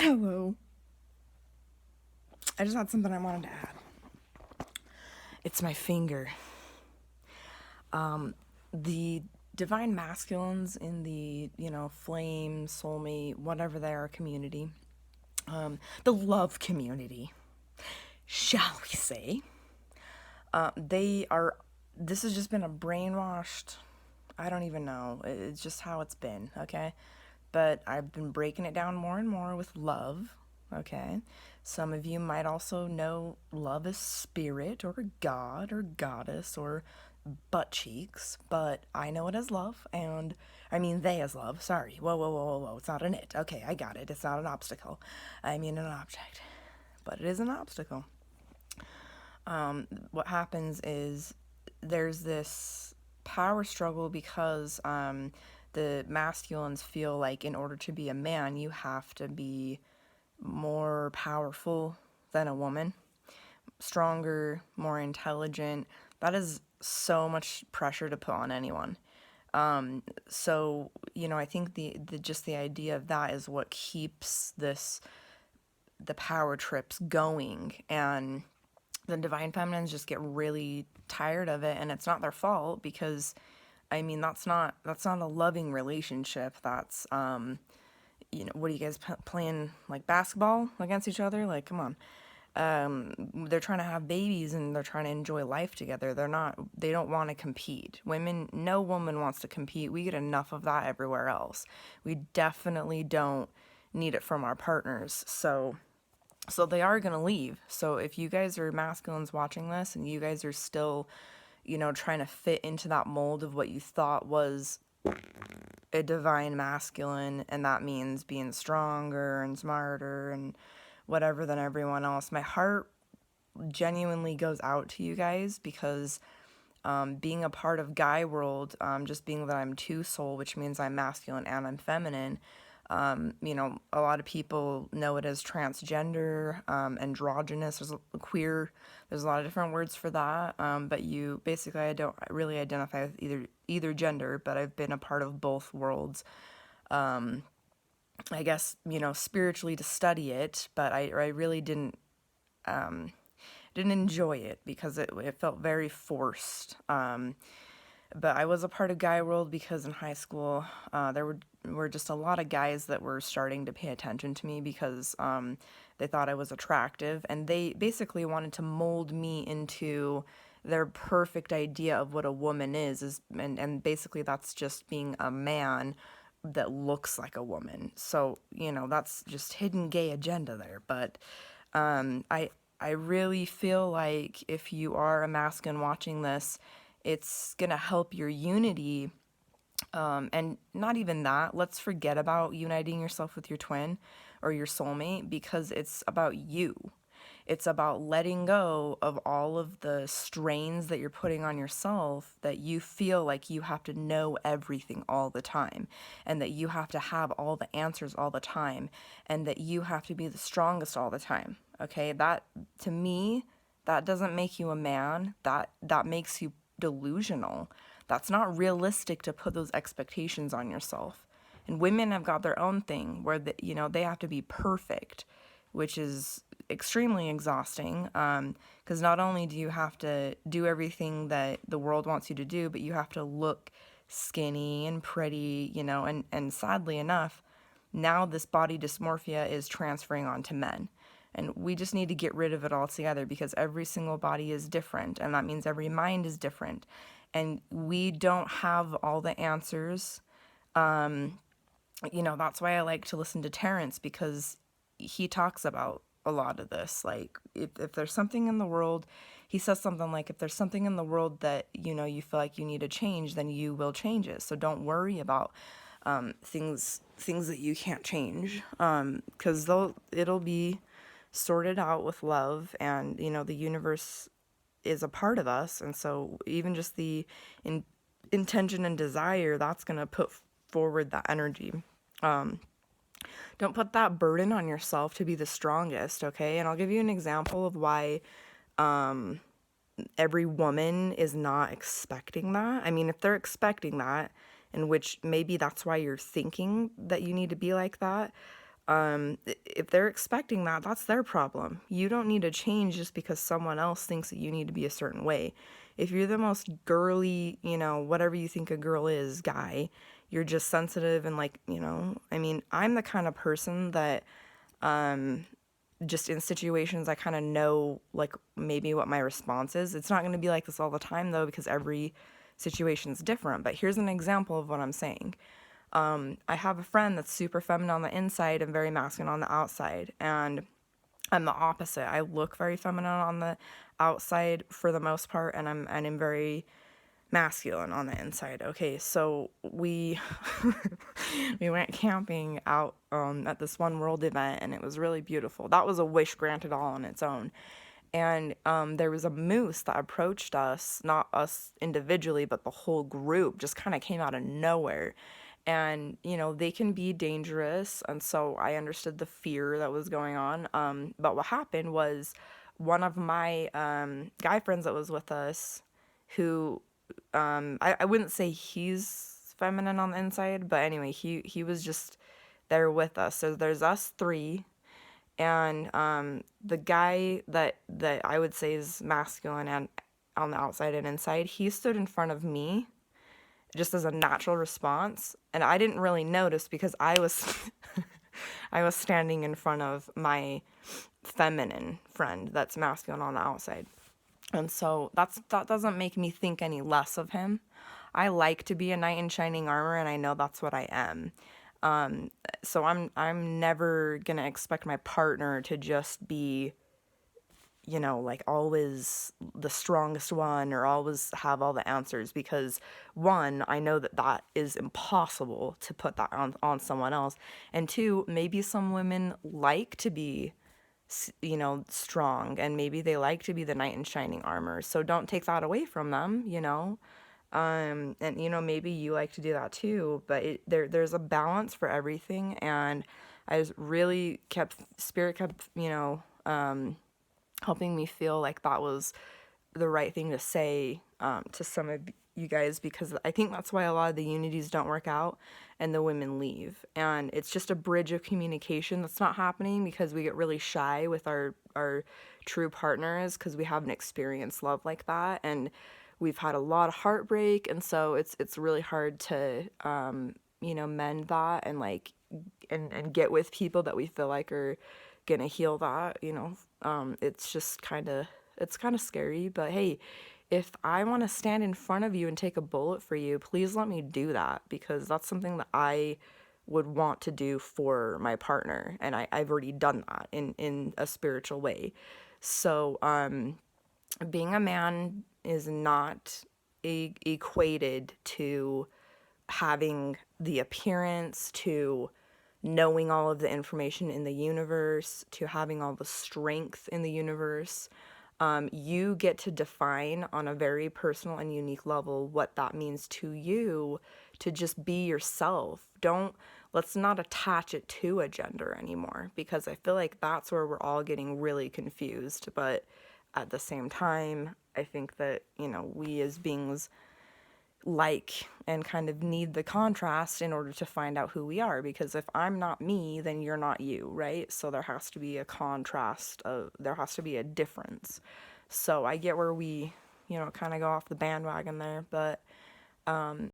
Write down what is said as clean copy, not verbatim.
Hello. I just had something I wanted to add. It's my finger. The divine masculines in the, flame, soulmate, whatever they are community, the love community, shall we say, they are, this has just been a brainwashed, I don't even know. It's just how it's been, okay? But I've been breaking it down more and more with love, okay? Some of you might also know love as spirit or God or goddess or butt cheeks, but I know it as love, and I mean they as love. Sorry. Whoa, whoa, whoa, whoa, whoa. It's not an it. Okay, I got it. It's not an obstacle. I mean an object. But it is an obstacle. What happens is there's this power struggle because the masculines feel like in order to be a man, you have to be more powerful than a woman, stronger, more intelligent. That is so much pressure to put on anyone. So, I think the just the idea of that is what keeps the power trips going, and the divine feminines just get really tired of it, and it's not their fault because I mean that's not a loving relationship. That's what are you guys playing like basketball against each other? Like, come on. They're trying to have babies and they're trying to enjoy life together. They don't want to compete. No woman wants to compete. We get enough of that everywhere else. We definitely don't need it from our partners. So they are going to leave. So if you guys are masculines watching this and you guys are still, trying to fit into that mold of what you thought was a divine masculine, and that means being stronger and smarter and whatever than everyone else, my heart genuinely goes out to you guys because being a part of guy world, just being that I'm two soul, which means I'm masculine and I'm feminine, a lot of people know it as transgender, androgynous, there's queer, there's a lot of different words for that, but I don't really identify with either gender, but I've been a part of both worlds. I guess, spiritually to study it, but I really didn't enjoy it because it felt very forced. But I was a part of Guy World because in high school there were just a lot of guys that were starting to pay attention to me because they thought I was attractive, and they basically wanted to mold me into their perfect idea of what a woman is and basically that's just being a man that looks like a woman. So, that's just hidden gay agenda there. But I really feel like if you are a masculine watching this, it's gonna help your unity. And not even that, let's forget about uniting yourself with your twin or your soulmate because it's about you. It's about letting go of all of the strains that you're putting on yourself, that you feel like you have to know everything all the time, and that you have to have all the answers all the time, and that you have to be the strongest all the time. Okay, that to me, that doesn't make you a man. That makes you delusional. That's not realistic to put those expectations on yourself. And women have got their own thing where they have to be perfect, which is extremely exhausting because not only do you have to do everything that the world wants you to do, but you have to look skinny and pretty, and sadly enough, now this body dysmorphia is transferring onto men. And we just need to get rid of it altogether because every single body is different, and that means every mind is different. And we don't have all the answers. That's why I like to listen to Terrence because he talks about a lot of this. Like, if there's something in the world, he says something like, if there's something in the world that, you feel like you need to change, then you will change it. So don't worry about things that you can't change, because it'll be sorted out with love, and, the universe is a part of us. And so even just the intention and desire, that's going to put forward that energy. Don't put that burden on yourself to be the strongest, okay? And I'll give you an example of why every woman is not expecting that. I mean, if they're expecting that, in which maybe that's why you're thinking that you need to be like that, If they're expecting that, that's their problem. You don't need to change just because someone else thinks that you need to be a certain way. If you're the most girly, whatever you think a girl is, guy, you're just sensitive and like, I mean, I'm the kind of person that just in situations I kind of know like maybe what my response is. It's not going to be like this all the time though, because every situation's different. But here's an example of what I'm saying. I have a friend that's super feminine on the inside and very masculine on the outside, and I'm the opposite. I look very feminine on the outside for the most part, and I'm very masculine on the inside. Okay, so we we went camping out at this One World event, and it was really beautiful. That was a wish granted all on its own. And there was a moose that approached us, not us individually, but the whole group just kind of came out of nowhere. And, they can be dangerous. And so I understood the fear that was going on. But what happened was one of my guy friends that was with us, who I wouldn't say he's feminine on the inside, but anyway, he was just there with us. So there's us three, and the guy that I would say is masculine and on the outside and inside, he stood in front of me just as a natural response, and I didn't really notice because I was I was standing in front of my feminine friend that's masculine on the outside. And so that doesn't make me think any less of him. I like to be a knight in shining armor, and I know that's what I am. So I'm never gonna expect my partner to just be, like always the strongest one or always have all the answers, because one, I know that is impossible to put that on someone else, and two, maybe some women like to be strong, and maybe they like to be the knight in shining armor. So don't take that away from them. And maybe you like to do that too, but there's a balance for everything. And I just really spirit kept, helping me feel like that was the right thing to say to some of you guys, because I think that's why a lot of the unities don't work out and the women leave. And it's just a bridge of communication that's not happening because we get really shy with our true partners because we haven't experienced love like that, and we've had a lot of heartbreak, and so it's really hard to mend that and like and get with people that we feel like are gonna heal that. It's just it's kind of scary, but hey, if I want to stand in front of you and take a bullet for you, please let me do that, because that's something that I would want to do for my partner, and I've already done that in a spiritual way. So being a man is not equated to having the appearance, to knowing all of the information in the universe, to having all the strength in the universe. You get to define on a very personal and unique level what that means to you, to just be yourself. Let's not attach it to a gender anymore, because I feel like that's where we're all getting really confused. But at the same time, I think that, we as beings like and kind of need the contrast in order to find out who we are, because if I'm not me, then you're not you, right? So there has to be a contrast, there has to be a difference. So I get where we kind of go off the bandwagon there, but